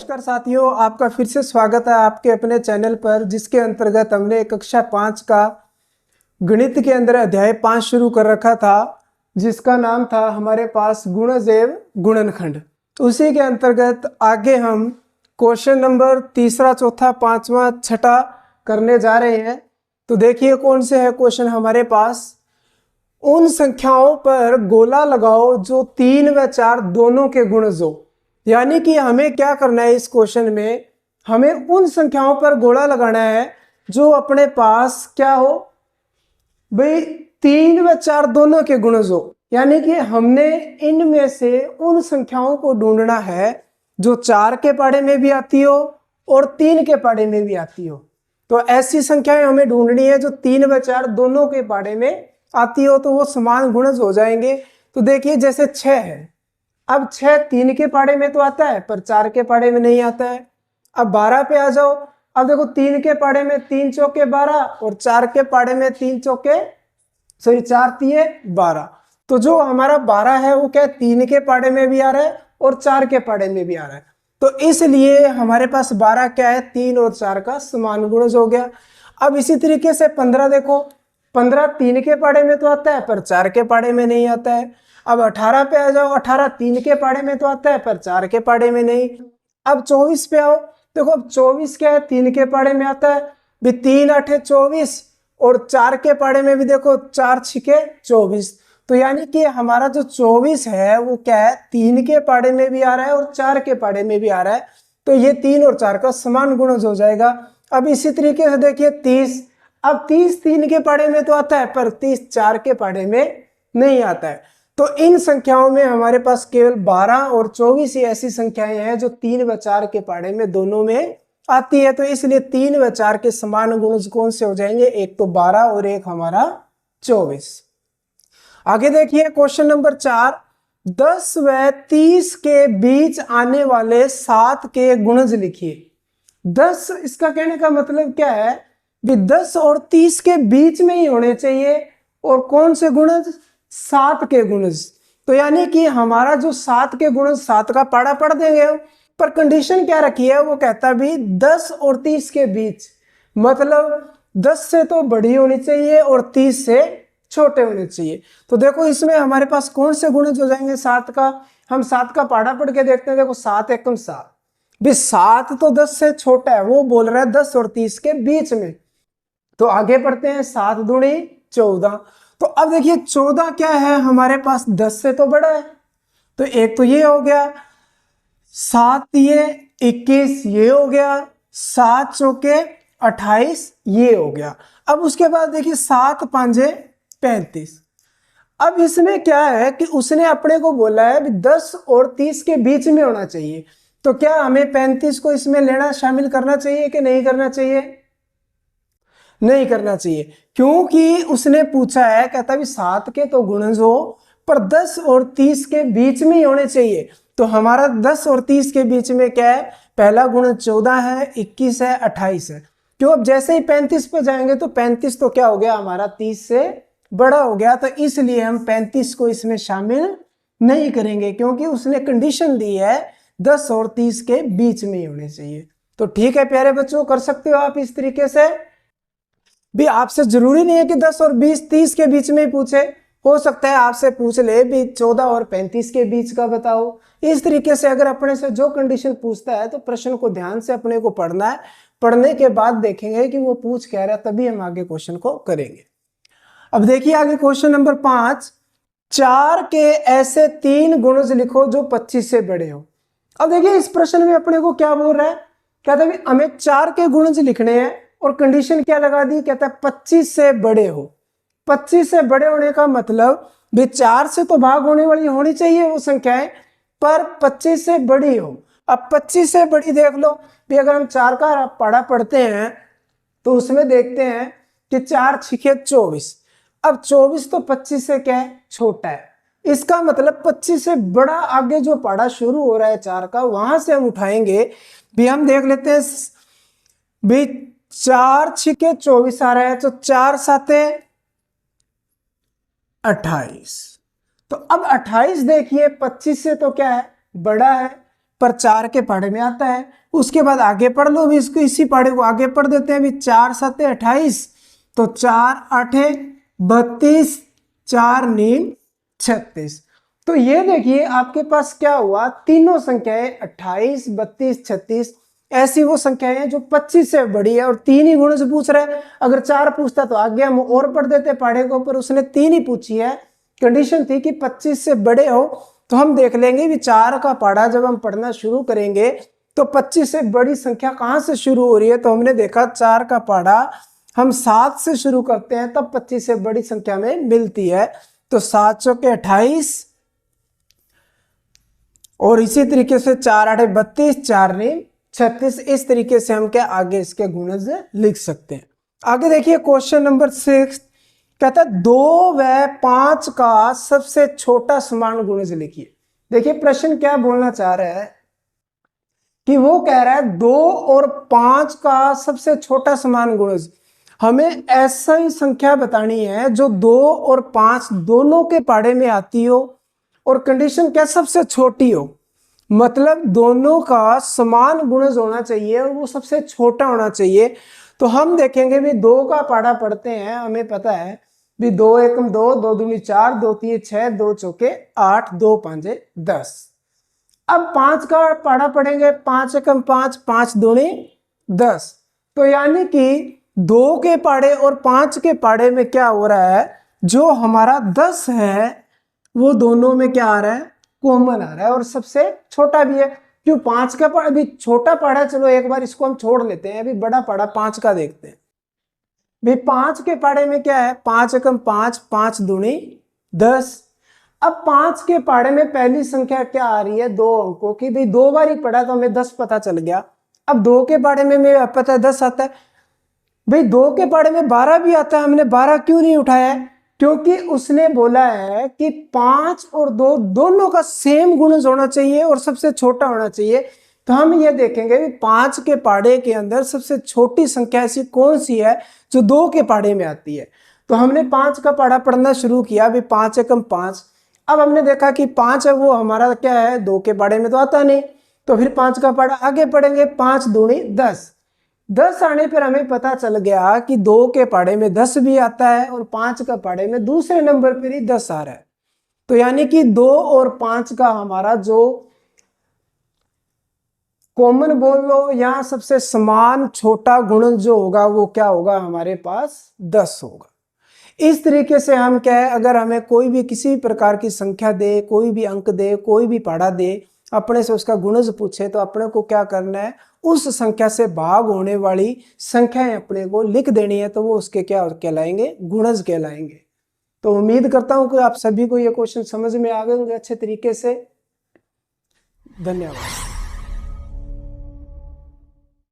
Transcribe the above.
नमस्कार साथियों, आपका फिर से स्वागत है आपके अपने चैनल पर, जिसके अंतर्गत हमने कक्षा 5 का गणित के अंदर अध्याय 5 शुरू कर रखा था, जिसका नाम था हमारे पास गुणज एवं गुणनखंड। तो उसी के अंतर्गत आगे हम क्वेश्चन नंबर तीसरा, चौथा, पांचवा, छठा करने जा रहे हैं। तो देखिए कौन से है क्वेश्चन हमारे पास। उन संख्याओं पर गोला लगाओ जो 3 व 4 दोनों के गुणज हो। यानी कि हमें क्या करना है इस क्वेश्चन में, हमें उन संख्याओं पर गोला लगाना है जो अपने पास क्या हो भाई, 3 व 4 दोनों के गुणज हो। यानी कि हमने इनमें से उन संख्याओं को ढूंढना है जो 4 के पाढ़े में भी आती हो और 3 के पाढ़े में भी आती हो। तो ऐसी संख्याएं हमें ढूंढनी है जो 3 व 4 दोनों के पाढ़े में आती हो, तो वो समान गुणज हो जाएंगे। तो देखिए जैसे 6 है, अब 6 3 के पाढ़े में तो आता है पर 4 के पाढ़े में नहीं आता है। अब 12 पे आ जाओ। अब देखो 3 के पाढ़े में 3 चौके 12 और 4 के पाढ़े में 4 तिये 12। तो जो हमारा 12 है वो क्या 3 के पाढ़े में भी आ रहा है और 4 के पाढ़े में भी आ रहा है। तो इसलिए हमारे पास 12 क्या है, 3 और 4 का समान गुणज हो गया। अब इसी तरीके से 15 देखो, 15 3 के पाढ़े में तो आता है पर 4 के पाढ़े में नहीं आता है। अब 18 पे आ जाओ, 18 3 के पाढ़े में तो आता है पर 4 के पाढ़े में नहीं। अब 24 पे आओ, देखो अब 24 क्या है 3 के पाढ़े में आता है भी, 3 8 24 और 4 के पाढ़े में भी देखो 4 6 24। तो यानी कि हमारा जो 24 है वो क्या है 3 के पाढ़े में भी आ रहा है और 4 के पाढ़े में भी आ रहा है। तो ये 3 और 4 का समान गुणज हो जाएगा। अब इसी तरीके से देखिए 30, अब 30 3 के पाढ़े में तो आता है पर 30 4 के पाढ़े में नहीं आता है। तो इन संख्याओं में हमारे पास केवल 12 और 24 ही ऐसी संख्याएं हैं जो 3 व 4 के पाढ़े में दोनों में आती है। तो इसलिए 3 व 4 के समान गुणज कौन से हो जाएंगे, एक तो 12 और एक हमारा 24। आगे देखिए क्वेश्चन नंबर 4, 10 व 30 के बीच आने वाले 7 के गुणज लिखिए। 10, इसका कहने का मतलब क्या है कि 10 और 30 के बीच में ही होने चाहिए। और कौन से गुणज, 7 के गुणज। तो यानी कि हमारा जो 7 के गुणज, 7 का पाढ़ा पढ़ देंगे, पर कंडीशन क्या रखी है, वो कहता भी 10 और 30 के बीच, मतलब 10 से तो बड़ी होनी चाहिए और 30 से छोटे होने चाहिए। तो देखो इसमें हमारे पास कौन से गुणज हो जाएंगे 7 का, हम 7 का पाढ़ा पढ़ के देखते हैं। देखो 7 एकम 7 भी, 7 तो 10 से छोटा है, वो बोल रहा है 10 और 30 के बीच में। तो आगे पढ़ते हैं, 7 दूनी 14। तो अब देखिए 14 क्या है हमारे पास 10 से तो बड़ा है, तो एक तो ये हो गया, 7 ये 21 ये हो गया, 7 चौके 28 ये हो गया। अब उसके बाद देखिए 7 5 35। अब इसमें क्या है कि उसने अपने को बोला है 10 और 30 के बीच में होना चाहिए। तो क्या हमें 35 को इसमें लेना, शामिल करना चाहिए कि नहीं करना चाहिए? नहीं करना चाहिए, क्योंकि उसने पूछा है, कहता भी 7 के तो गुणज हो पर 10 और 30 के बीच में ही होने चाहिए। तो हमारा 10 और 30 के बीच में क्या है, पहला गुणज 14 है, 21 है, 28 है। क्यों, अब जैसे ही 35 पे जाएंगे तो 35 तो क्या हो गया हमारा 30 से बड़ा हो गया। तो इसलिए हम 35 को इसमें शामिल नहीं करेंगे, क्योंकि उसने कंडीशन दी है 10 और 30 के बीच में ही होने चाहिए। तो ठीक है प्यारे बच्चों, कर सकते हो आप इस तरीके से भी। आपसे जरूरी नहीं है कि 10 और 20 30 के बीच में ही पूछे, हो सकता है आपसे पूछ ले भी 14 और 35 के बीच का बताओ। इस तरीके से अगर अपने से जो कंडीशन पूछता है तो प्रश्न को ध्यान से अपने को पढ़ना है, पढ़ने के बाद देखेंगे कि वो पूछ कह रहा है, तभी हम आगे क्वेश्चन को करेंगे। अब देखिए आगे क्वेश्चन नंबर 5, 4 के ऐसे 3 गुणज लिखो जो 25 से बड़े हो। अब देखिए इस प्रश्न में अपने को क्या बोल रहा है, कहता है हमें 4 के गुणज लिखने हैं और कंडीशन क्या लगा दी, कहता है 25 से बड़े हो। 25 से बड़े होने का मतलब भी 4 से तो भाग होने वाली होनी चाहिए वो संख्याएं, पर 25 से बड़ी हो। अब 25 से बड़ी देख लो भी, अगर हम 4 का पाढ़ा पढ़ते हैं तो उसमें देखते हैं कि 4 6 24। अब 24 तो 25 से क्या है, छोटा है। इसका मतलब 25 से बड़ा आगे जो पाढ़ा शुरू हो रहा है 4 का, वहां से हम उठाएंगे भी। हम देख लेते हैं भी, 4 6 24 आ रहा है, तो 4 7 28। तो अब 28 देखिए 25 से तो क्या है, बड़ा है, पर 4 के पहाड़े में आता है। उसके बाद आगे पढ़ लो भी, इसको इसी पहाड़े को आगे पढ़ देते हैं भी। 4 7 28, तो 4 8 32, 4 9 36। तो ये देखिए आपके पास क्या हुआ, तीनों संख्याएं 28 32 36 ऐसी वो संख्याएं हैं जो 25 से बड़ी है और 3 ही गुणों से पूछ रहा है। अगर 4 पूछता तो आगे हम और पढ़ देते पहाड़े को, पर उसने 3 ही पूछी है। कंडीशन थी कि 25 से बड़े हो, तो हम देख लेंगे भी 4 का पहाड़ा जब हम पढ़ना शुरू करेंगे तो 25 से बड़ी संख्या कहां से शुरू हो रही है। तो हमने देखा 4 का पहाड़ा हम 7 से शुरू करते हैं, तब 25 से बड़ी संख्या में मिलती है। तो 7 चौके 28 और इसी तरीके से 4 8 32, 4 9 36। इस तरीके से हम क्या आगे इसके गुणज लिख सकते हैं। आगे देखिए क्वेश्चन नंबर 6 कहता है 2 व 5 का सबसे छोटा समान गुणज लिखिए। देखिए प्रश्न क्या बोलना चाह रहा है कि वो कह रहा है 2 और 5 का सबसे छोटा समान गुणज। हमें ऐसा ही संख्या बतानी है जो 2 और 5 दोनों के पहाड़े में आती हो और कंडीशन क्या सबसे छोटी हो, मतलब दोनों का समान गुणज होना चाहिए और वो सबसे छोटा होना चाहिए। तो हम देखेंगे भी 2 का पहाड़ा पढ़ते हैं, हमें पता है भी 2 एकम 2, 2 दूनी 4, 2 तीन 6, 2 चौके 8, 2 पांचे 10। अब 5 का पहाड़ा पढ़ेंगे, 5 एकम 5, 5 दूनी 10। तो यानी कि 2 के पहाड़े और 5 के पहाड़े में क्या हो रहा है, जो हमारा 10 है वो दोनों में क्या आ रहा है, कॉमन आ रहा है और सबसे छोटा भी है। क्यों 5 का पहाड़ा, अभी छोटा पहाड़ा चलो एक बार इसको हम छोड़ लेते हैं, अभी बड़ा पहाड़ा 5 का देखते हैं। भाई 5 के पहाड़े में क्या है, 5 एकम 5, 5 दूनी 10। अब 5 के पहाड़े में पहली संख्या क्या आ रही है, 2 अंकों की। भाई 2 बार ही पढ़ा तो हमें 10 पता चल गया। अब 2 के पहाड़े में मेरे पता है 10 आता है। भाई 2 के पहाड़े में 12 भी आता है, हमने 12 क्यों नहीं उठाया है, क्योंकि उसने बोला है कि 5 और 2 दोनों का सेम गुणज होना चाहिए और सबसे छोटा होना चाहिए। तो हम ये देखेंगे कि 5 के पहाड़े के अंदर सबसे छोटी संख्या ऐसी कौन सी है जो 2 के पहाड़े में आती है। तो हमने 5 का पहाड़ा पढ़ना शुरू किया, भी 5 एकम 5। अब हमने देखा कि 5 है वो हमारा क्या है, 2 के पहाड़े में तो आता नहीं, तो फिर 5 का पहाड़ा आगे पढ़ेंगे, 5 दूनी 10। 10 आने पर हमें पता चल गया कि 2 के पहाड़े में 10 भी आता है और 5 का पहाड़े में दूसरे नंबर पर ही 10 आ रहा है। तो यानी कि 2 और 5 का हमारा जो कॉमन बोल लो या सबसे समान छोटा गुणज जो होगा वो क्या होगा, हमारे पास 10 होगा। इस तरीके से हम क्या है, अगर हमें कोई भी किसी प्रकार की संख्या दे, कोई भी अंक दे, कोई भी पहाड़ा दे, अपने से उसका गुणज पूछे, तो अपने को क्या करना है, उस संख्या से भाग होने वाली संख्याएं अपने को लिख देनी है, तो वो उसके क्या कहलाएंगे, गुणज कहलाएंगे। तो उम्मीद करता हूं कि आप सभी को ये क्वेश्चन समझ में आ गए होंगे अच्छे तरीके से। धन्यवाद।